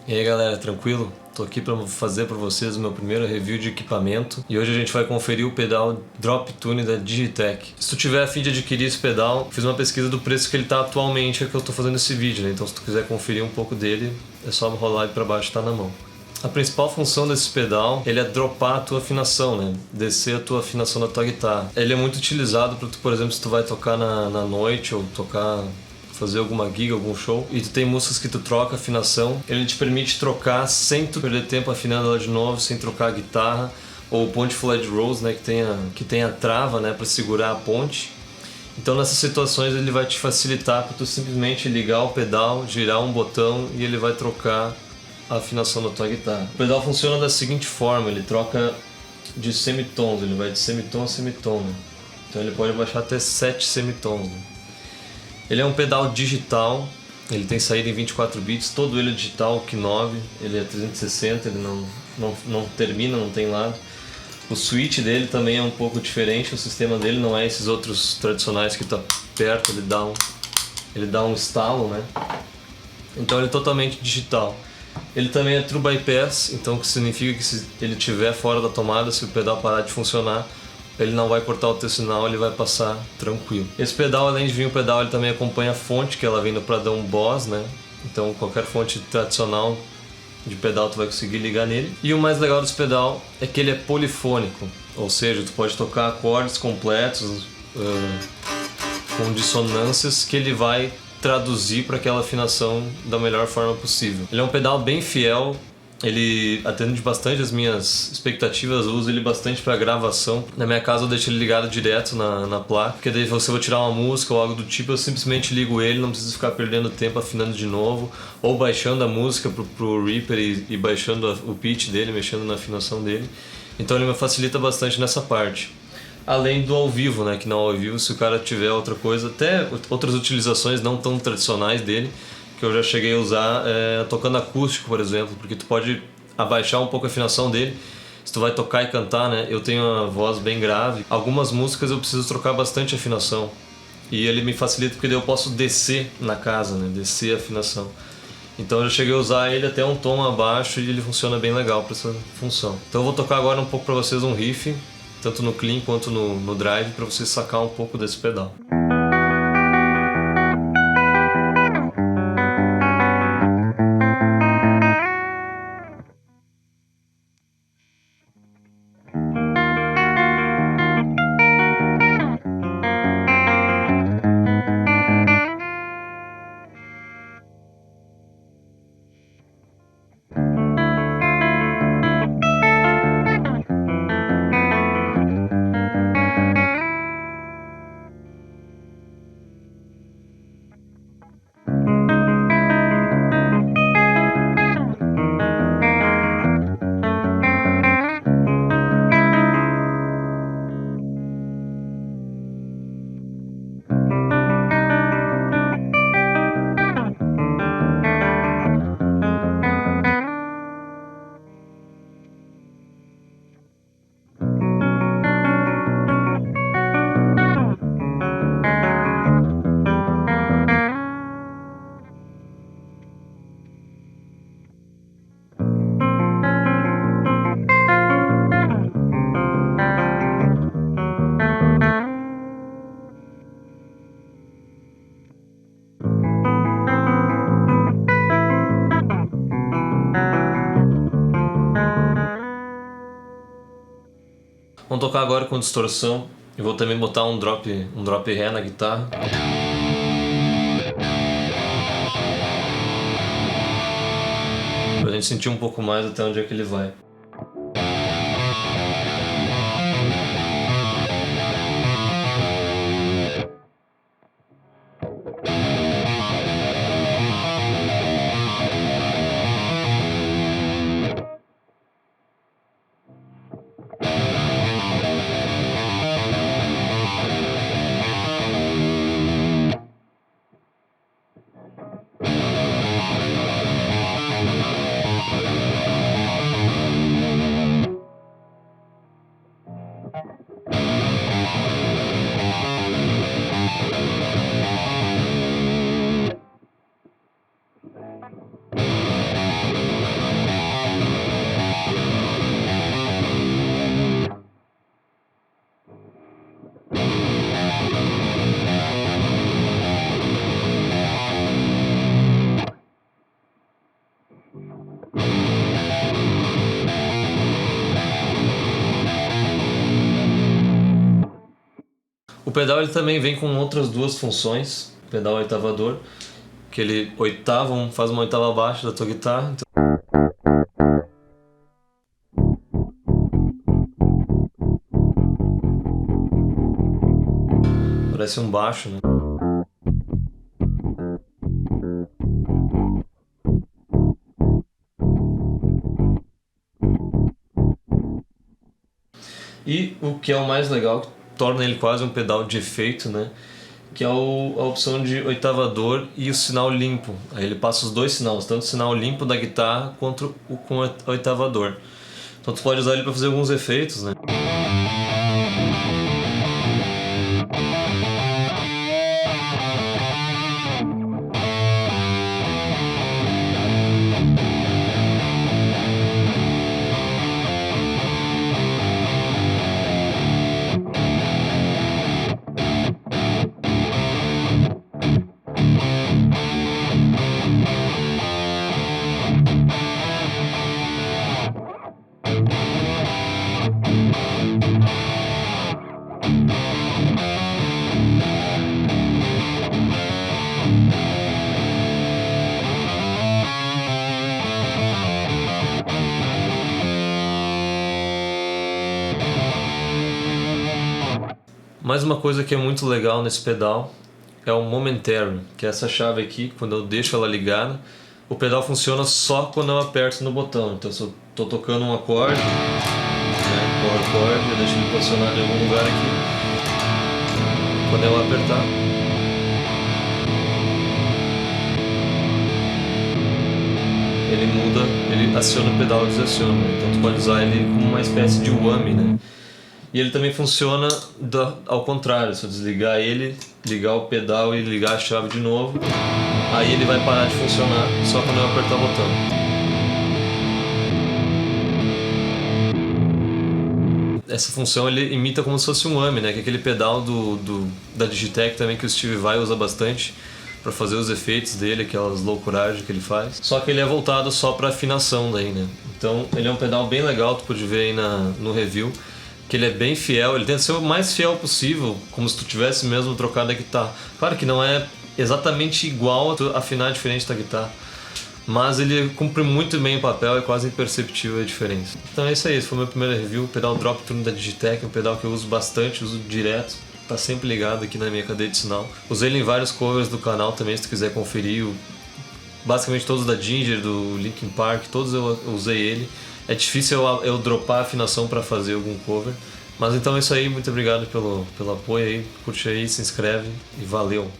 E aí galera, tranquilo? Tô aqui para fazer para vocês o meu primeiro review de equipamento e hoje a gente vai conferir o pedal Drop Tune da Digitech. Se tu tiver a fim de adquirir esse pedal, fiz uma pesquisa do preço que ele tá atualmente, é que eu tô fazendo esse vídeo, né? Então se tu quiser conferir um pouco dele, é só rolar ele para baixo, tá na mão. A principal função desse pedal, ele é dropar a tua afinação, né? Descer a tua afinação da tua guitarra. Ele é muito utilizado para tu, por exemplo, se tu vai tocar na noite ou fazer alguma gig, algum show, e tu tem músicas que tu troca a afinação, ele te permite trocar sem tu perder tempo afinando ela de novo, sem trocar a guitarra, ou o ponte flat rose, né, que tem a trava, né, para segurar a ponte. Então nessas situações ele vai te facilitar para tu simplesmente ligar o pedal, girar um botão e ele vai trocar a afinação da tua guitarra. O pedal funciona da seguinte forma, ele troca de semitons, ele vai de semitom a semitom, né? Então ele pode baixar até 7 semitons, né? Ele é um pedal digital, ele tem saída em 24 bits, todo ele é digital, K9, ele é 360, ele não termina, não tem lado. O switch dele também é um pouco diferente, o sistema dele não é esses outros tradicionais que tu aperta, ele dá um estalo, né? Então ele é totalmente digital. Ele também é True Bypass, então o que significa que se ele estiver fora da tomada, se o pedal parar de funcionar, ele não vai cortar o teu sinal, ele vai passar tranquilo. Esse pedal, além de vir um pedal, ele também acompanha a fonte, que ela vem do Pradão Boss, né? Então qualquer fonte tradicional de pedal tu vai conseguir ligar nele. E o mais legal desse pedal é que ele é polifônico, ou seja, tu pode tocar acordes completos com dissonâncias que ele vai traduzir para aquela afinação da melhor forma possível. Ele é um pedal bem fiel. Ele atende bastante as minhas expectativas, eu uso ele bastante para gravação. Na minha casa eu deixo ele ligado direto na placa, porque daí se eu vou tirar uma música ou algo do tipo, eu simplesmente ligo ele, não preciso ficar perdendo tempo afinando de novo, ou baixando a música pro Reaper e baixando o pitch dele, mexendo na afinação dele. Então ele me facilita bastante nessa parte. Além do ao vivo, né, que não ao vivo, se o cara tiver outra coisa, até outras utilizações não tão tradicionais dele, que eu já cheguei a usar tocando acústico, por exemplo, porque tu pode abaixar um pouco a afinação dele se tu vai tocar e cantar, né? Eu tenho uma voz bem grave, algumas músicas eu preciso trocar bastante afinação e ele me facilita porque daí eu posso descer na casa, né? Descer a afinação. Então eu já cheguei a usar ele até um tom abaixo e ele funciona bem legal para essa função. Então eu vou tocar agora um pouco para vocês um riff, tanto no clean quanto no drive, para vocês sacar um pouco desse pedal. Vamos tocar agora com distorção. Eu vou também botar um drop ré na guitarra. Pra gente sentir um pouco mais até onde é que ele vai. O pedal ele também vem com outras duas funções, o pedal oitavador, que ele faz uma oitava abaixo da tua guitarra. Então... parece um baixo, né? E o que é o mais legal, que torna ele quase um pedal de efeito, né? Que é a opção de oitavador e o sinal limpo. Aí ele passa os dois sinais, tanto o sinal limpo da guitarra quanto o com o oitavador. Então tu pode usar ele para fazer alguns efeitos, né? Mais uma coisa que é muito legal nesse pedal é o momentary, que é essa chave aqui, quando eu deixo ela ligada, o pedal funciona só quando eu aperto no botão. Então se eu estou tocando um acorde, né, power chord, eu deixo ele posicionado em algum lugar aqui, quando eu apertar, ele muda, ele aciona o pedal e desaciona. Então tu pode usar ele como uma espécie de whammy, né? E ele também funciona ao contrário, se eu desligar ele, ligar o pedal e ligar a chave de novo, aí ele vai parar de funcionar só quando eu apertar o botão. Essa função ele imita como se fosse um whammy, né? Que é aquele pedal da Digitech também que o Steve Vai usa bastante para fazer os efeitos dele, aquelas loucuragens que ele faz. Só que ele é voltado só para afinação daí, né? Então ele é um pedal bem legal, tu pode ver aí no review, que ele é bem fiel, ele tenta ser o mais fiel possível, como se tu tivesse mesmo trocado a guitarra. Claro que não é exatamente igual a tu afinar diferente da guitarra, mas ele cumpre muito bem o papel, é quase imperceptível a diferença. Então é isso aí, esse foi o meu primeiro review, o pedal Drop Tune da Digitech, um pedal que eu uso bastante, uso direto, tá sempre ligado aqui na minha cadeia de sinal. Usei ele em vários covers do canal também, se tu quiser conferir, basicamente todos da Ginger, do Linkin Park, todos eu usei ele. É difícil eu dropar a afinação para fazer algum cover. Mas então é isso aí, muito obrigado pelo apoio aí, curte aí, se inscreve e valeu!